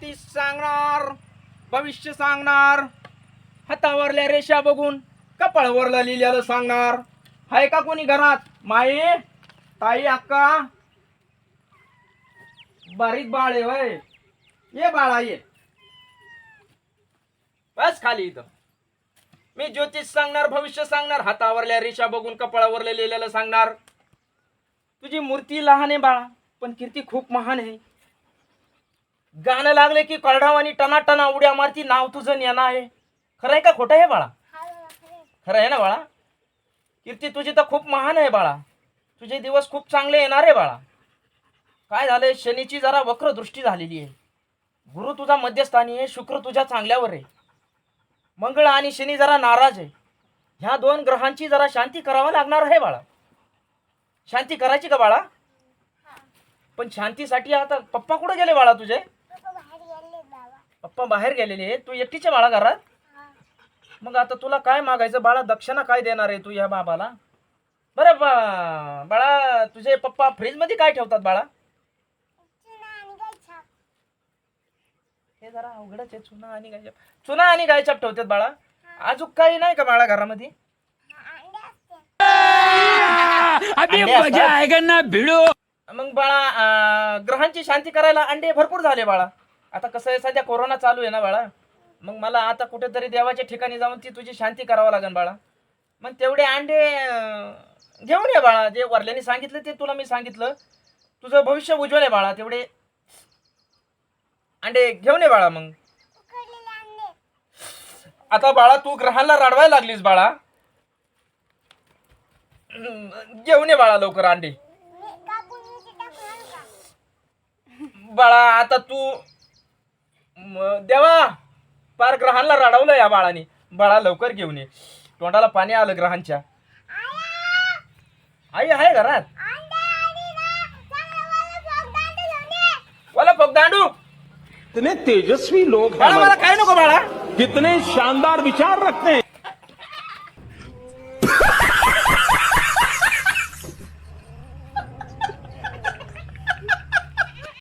ज्योतिष सांगणार, भविष्य सांगणार, हातावरल्या रेषा बघून कपाळावरला लिहिलेलं सांगणार. हाय का कोणी घरात? माई, ताई, अक्का? बारीक बाळ आहे वय. ये बाळा ये, बस खाली इथं. मी ज्योतिष सांगणार, भविष्य सांगणार, हातावरल्या रेषा बघून कपाळावरला लिहिलेलं सांगणार. तुझी मूर्ती लहान आहे बाळा, पण कीर्ती खूप महान आहे. गाणं लागले की कळढावानी टनाटना उड्या मारती, नाव तुझं नेना आहे. खरं आहे का खोटं आहे बाळा? खरं आहे ना बाळा? कीर्ती तुझी तर खूप महान आहे बाळा. तुझे दिवस खूप चांगले येणार आहे बाळा. काय झालंय, शनीची जरा वक्र दृष्टी झालेली आहे. गुरु तुझा मध्यस्थानी आहे, शुक्र तुझ्या चांगल्यावर आहे. मंगळ आणि शनी जरा नाराज आहे. ह्या दोन ग्रहांची जरा शांती करावा लागणार आहे बाळा. शांती करायची का बाळा? पण शांतीसाठी आता पप्पा कुठे गेले बाळा तुझे? पप्पा बाहेर गेलेले. तू एकटीचे बाळा घरात? मग आता तुला काय मागायचं बाळा? दक्षिणा काय देणार आहे तू या बाबाला? बरं बाळा, तुझे पप्पा फ्रीज मध्ये काय ठेवतात बाळा? हे जरा अवघडच आहे. चुना आणि गायछाप ठेवतात बाळा. अजून काही नाही का बाळा घरामध्ये? मग बाळा, ग्रहांची शांती करायला अंडे भरपूर झाले बाळा. आता कसं आहे, सध्या कोरोना चालू आहे ना बाळा. मग मला आता कुठेतरी देवाच्या ठिकाणी जाऊन ती तुझी शांती करावं लागेल बाळा. मग तेवढे अंडे घेऊन ये बाळा. जे वरल्याने सांगितलं ते तुला मी सांगितलं. तुझं भविष्य उज्ज्वल आहे बाळा. तेवढे अंडे घेऊन ये बाळा. मग आता बाळा तू ग्रहांना रडवायला लागलीस बाळा. घेऊन ये बाळा लवकर अंडे. बाळा आता तू देवा पार ग्रहांना रडवलं या बाळाने. बाळा लवकर घेऊन ये. तोंडाला पाणी आलं ग्रहांच्या. आई आहे घरात? वाला पगदांडू. कितने तेजस्वी लोग हैं, बाळा मला काय नको बाळा. कितने शानदार विचार रखते हैं.